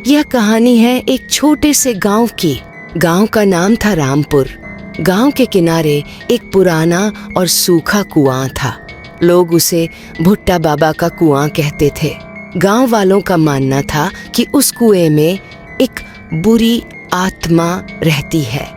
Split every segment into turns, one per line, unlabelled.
यह कहानी है एक छोटे से गांव की। गांव का नाम था रामपुर। गांव के किनारे एक पुराना और सूखा कुआं था। लोग उसे भुट्टा बाबा का कुआं कहते थे। गांव वालों का मानना था कि उस कुएं में एक बुरी आत्मा रहती है।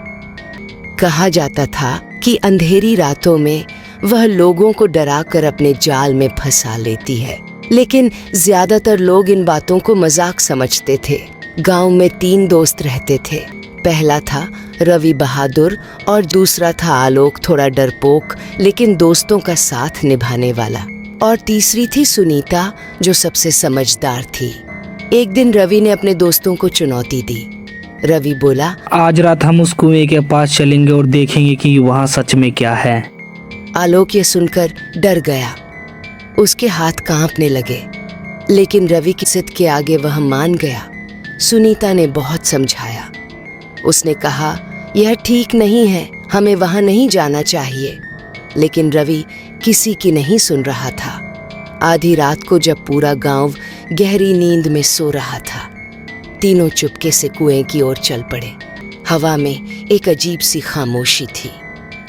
कहा जाता था कि अंधेरी रातों में वह लोगों को डराकर अपने जाल में फंसा लेती है, लेकिन ज्यादातर लोग इन बातों को मजाक समझते थे। गांव में 3 दोस्त रहते थे। पहला था रवि बहादुर और दूसरा था आलोक, थोड़ा डरपोक लेकिन दोस्तों का साथ निभाने वाला, और तीसरी थी सुनीता जो सबसे समझदार थी। एक दिन रवि ने अपने दोस्तों को चुनौती दी। रवि बोला,
आज रात हम उस कुएं के पास चलेंगे और देखेंगे कि वहाँ सच में क्या है।
आलोक ये सुनकर डर गया। उसके हाथ कांपने लगे, लेकिन रवि की जिद के आगे वह मान गया। सुनीता ने बहुत समझाया। उसने कहा, यह ठीक नहीं है, हमें वहां नहीं जाना चाहिए। लेकिन रवि किसी की नहीं सुन रहा था। आधी रात को जब पूरा गांव गहरी नींद में सो रहा था, तीनों चुपके से कुएं की ओर चल पड़े। हवा में एक अजीब सी खामोशी थी।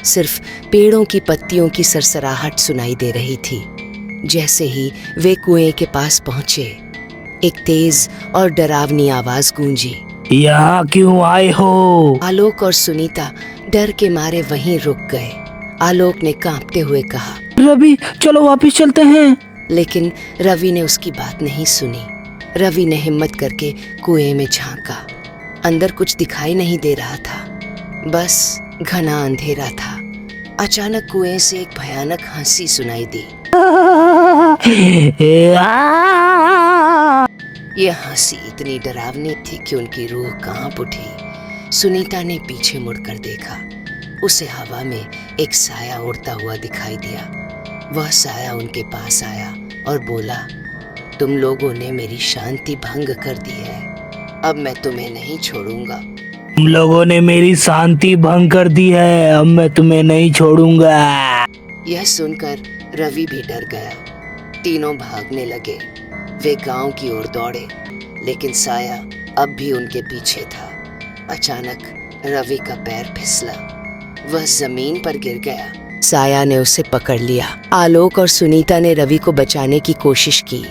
सिर्फ पेड़ों की पत्तियों की सरसराहट सुनाई दे रही थी। जैसे ही वे कुएं के पास पहुंचे, एक तेज और डरावनी आवाज गूंजी।
यहाँ क्यों आए हो?
आलोक और सुनीता डर के मारे वहीं रुक गए। आलोक ने कांपते हुए कहा,
रवि चलो वापस चलते हैं।
लेकिन रवि ने उसकी बात नहीं सुनी। रवि ने हिम्मत करके कुएं में झांका। अंदर कुछ दिखाई नहीं दे रहा था, बस घना अंधेरा था। अचानक कुएं से एक भयानक हंसी सुनाई दी। यह हंसी इतनी डरावनी थी कि उनकी रूह कांप उठी। सुनीता ने पीछे मुड़कर देखा। उसे हवा में एक साया उड़ता हुआ दिखाई दिया। वह साया उनके पास आया और बोला, तुम लोगों ने मेरी शांति भंग कर दी है, अब मैं तुम्हें नहीं छोड़ूंगा।
तुम लोगों ने मेरी शांति भंग कर दी है, अब मैं तुम्हें नहीं छोड़ूंगा।
यह सुनकर रवि भी डर गया। तीनों भागने लगे। वे गांव की ओर दौड़े, लेकिन साया अब भी उनके पीछे था। अचानक रवि का पैर फिसला। वह जमीन पर गिर गया। साया ने उसे पकड़ लिया। आलोक और सुनीता ने रवि को बचाने की कोशिश की,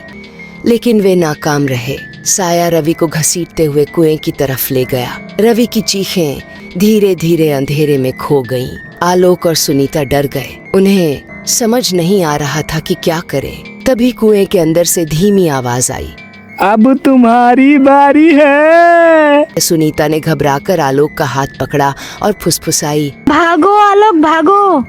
लेकिन वे नाकाम रहे। साया रवि को घसीटते हुए कुएं की तरफ ले गया। रवि की चीखें धीरे धीरे अंधेरे में खो गईं। आलोक और सुनीता डर गए। उन्हें समझ नहीं आ रहा था कि क्या करें। तभी कुएं के अंदर से धीमी आवाज आई,
अब तुम्हारी बारी है।
सुनीता ने घबराकर आलोक का हाथ पकड़ा और फुसफुसाई,
भागो आलोक भागो।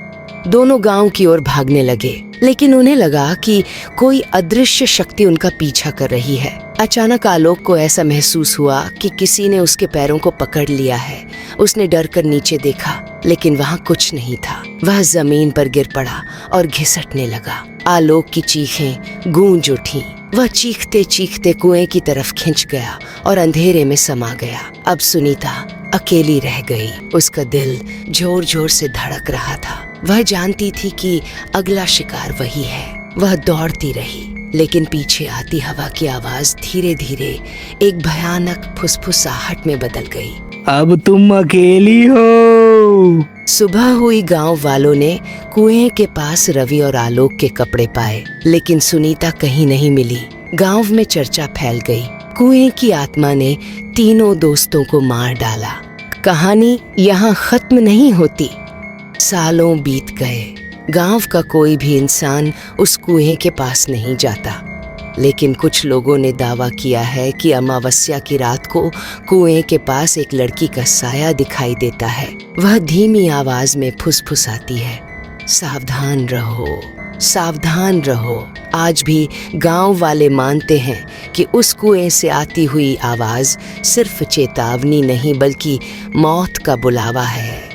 दोनों गांव की ओर भागने लगे, लेकिन उन्हें लगा कि कोई अदृश्य शक्ति उनका पीछा कर रही है। अचानक आलोक को ऐसा महसूस हुआ कि किसी ने उसके पैरों को पकड़ लिया है। उसने डर कर नीचे देखा, लेकिन वहाँ कुछ नहीं था। वह जमीन पर गिर पड़ा और घिसटने लगा। आलोक की चीखें गूंज उठी। वह चीखते चीखते कुएं की तरफ खिंच गया और अंधेरे में समा गया। अब सुनीता अकेली रह गई। उसका दिल जोर जोर से धड़क रहा था। वह जानती थी कि अगला शिकार वही है। वह दौड़ती रही, लेकिन पीछे आती हवा की आवाज धीरे धीरे एक भयानक फुसफुसाहट में बदल गई।
अब तुम अकेली हो।
सुबह हुई। गांव वालों ने कुएं के पास रवि और आलोक के कपड़े पाए, लेकिन सुनीता कहीं नहीं मिली। गांव में चर्चा फैल गई। कुएं की आत्मा ने तीनों दोस्तों को मार डाला। कहानी यहाँ खत्म नहीं होती। सालों बीत गए। गांव का कोई भी इंसान उस कुएं के पास नहीं जाता, लेकिन कुछ लोगों ने दावा किया है कि अमावस्या की रात को कुएं के पास एक लड़की का साया दिखाई देता है। वह धीमी आवाज में फुसफुसाती है, सावधान रहो, सावधान रहो। आज भी गांव वाले मानते हैं कि उस कुएं से आती हुई आवाज सिर्फ चेतावनी नहीं, बल्कि मौत का बुलावा है।